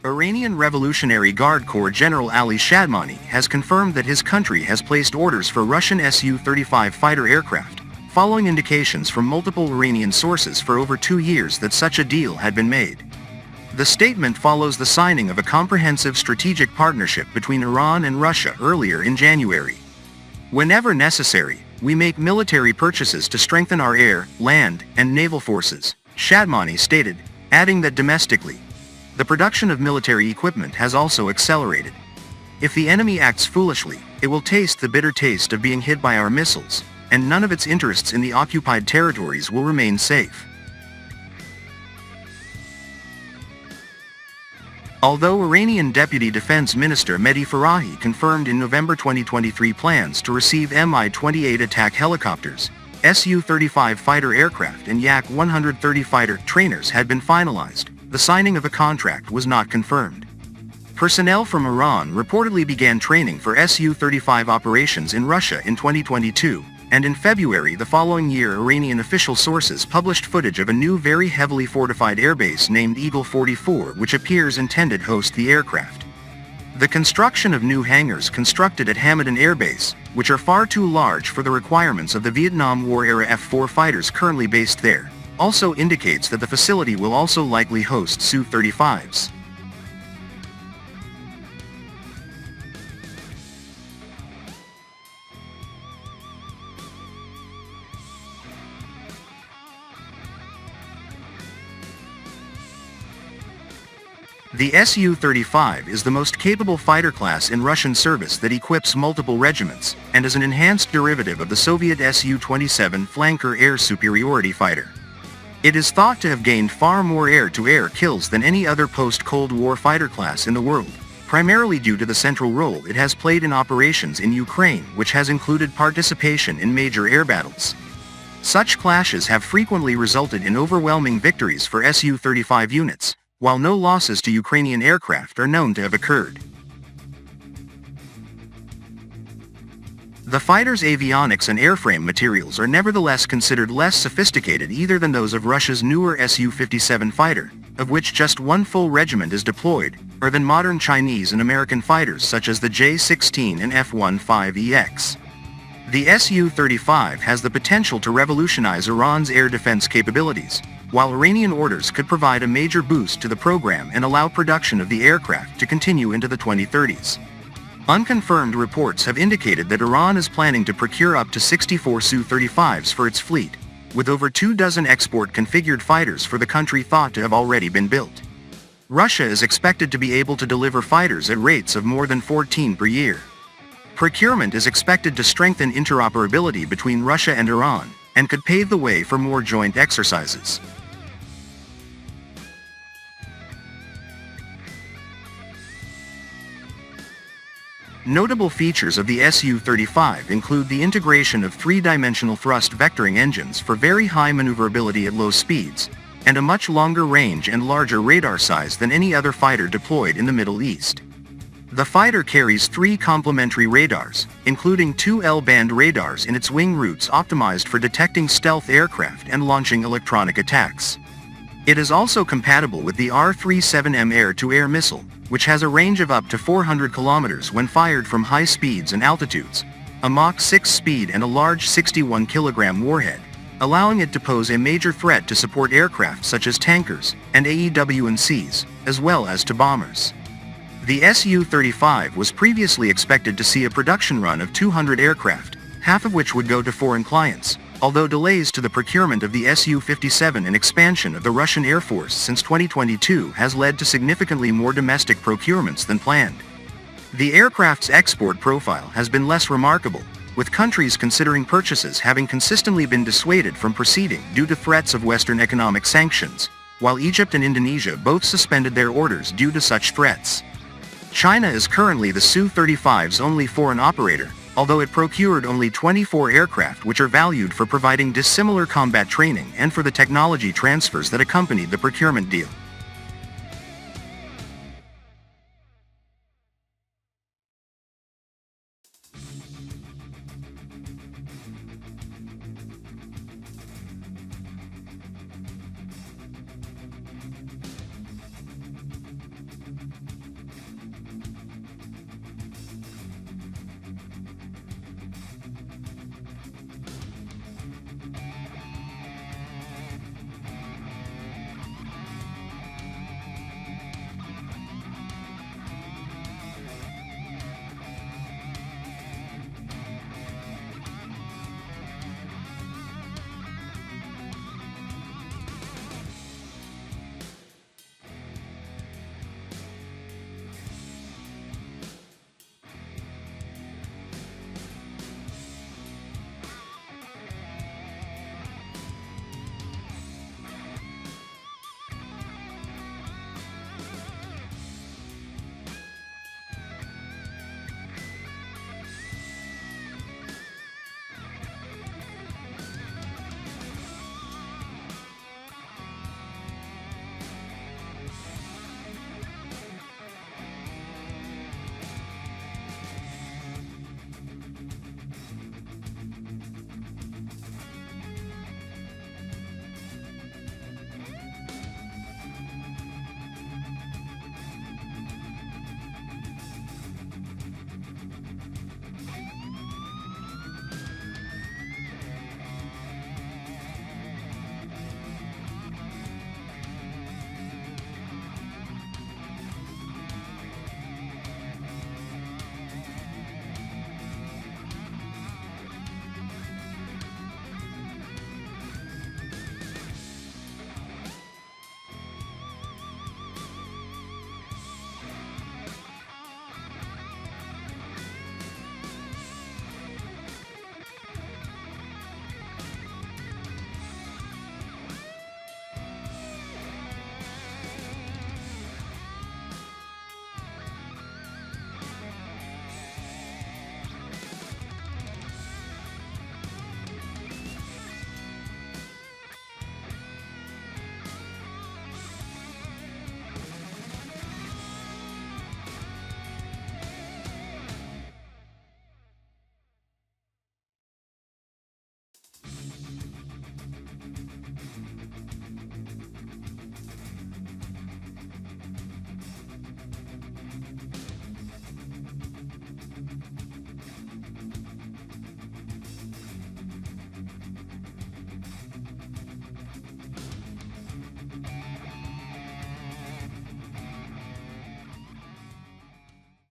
Iranian Revolutionary Guard Corps General Ali Shadmani has confirmed that his country has placed orders for Russian Su-35 fighter aircraft, following indications from multiple Iranian sources for over 2 years that such a deal had been made. The statement follows the signing of a comprehensive strategic partnership between Iran and Russia earlier in January. Whenever necessary, we make military purchases to strengthen our air, land, and naval forces, Shadmani stated, adding that domestically, the production of military equipment has also accelerated. If the enemy acts foolishly, it will taste the bitter taste of being hit by our missiles, and none of its interests in the occupied territories will remain safe. Although Iranian Deputy Defense Minister Mehdi Farahi confirmed in November 2023 plans to receive Mi-28 attack helicopters, Su-35 fighter aircraft and Yak-130 fighter trainers had been finalized, the signing of a contract was not confirmed. Personnel from Iran reportedly began training for Su-35 operations in Russia in 2022, and in February the following year Iranian official sources published footage of a new very heavily fortified airbase named Eagle 44 which appears intended to host the aircraft. The construction of new hangars constructed at Hamadan Air Base, which are far too large for the requirements of the Vietnam War-era F-4 fighters currently based there, also indicates that the facility will also likely host Su-35s. The Su-35 is the most capable fighter class in Russian service that equips multiple regiments, and is an enhanced derivative of the Soviet Su-27 flanker air superiority fighter. It is thought to have gained far more air-to-air kills than any other post-Cold War fighter class in the world, primarily due to the central role it has played in operations in Ukraine, which has included participation in major air battles. Such clashes have frequently resulted in overwhelming victories for Su-35 units, while no losses to Ukrainian aircraft are known to have occurred. The fighter's avionics and airframe materials are nevertheless considered less sophisticated either than those of Russia's newer Su-57 fighter, of which just one full regiment is deployed, or than modern Chinese and American fighters such as the J-16 and F-15EX. The Su-35 has the potential to revolutionize Iran's air defense capabilities, while Iranian orders could provide a major boost to the program and allow production of the aircraft to continue into the 2030s. Unconfirmed reports have indicated that Iran is planning to procure up to 64 Su-35s for its fleet, with over 24 export-configured fighters for the country thought to have already been built. Russia is expected to be able to deliver fighters at rates of more than 14 per year. Procurement is expected to strengthen interoperability between Russia and Iran, and could pave the way for more joint exercises. Notable features of the Su-35 include the integration of three-dimensional thrust vectoring engines for very high maneuverability at low speeds, and a much longer range and larger radar size than any other fighter deployed in the Middle East. The fighter carries 3 complementary radars, including 2 L-band radars in its wing routes optimized for detecting stealth aircraft and launching electronic attacks. It is also compatible with the R-37M air-to-air missile, which has a range of up to 400 kilometers when fired from high speeds and altitudes, a Mach 6 speed and a large 61-kilogram warhead, allowing it to pose a major threat to support aircraft such as tankers and AEW&Cs, as well as to bombers. The Su-35 was previously expected to see a production run of 200 aircraft, half of which would go to foreign clients, although delays to the procurement of the Su-57 and expansion of the Russian Air Force since 2022 has led to significantly more domestic procurements than planned. The aircraft's export profile has been less remarkable, with countries considering purchases having consistently been dissuaded from proceeding due to threats of Western economic sanctions, while Egypt and Indonesia both suspended their orders due to such threats. China is currently the Su-35's only foreign operator, although it procured only 24 aircraft which are valued for providing dissimilar combat training and for the technology transfers that accompanied the procurement deal.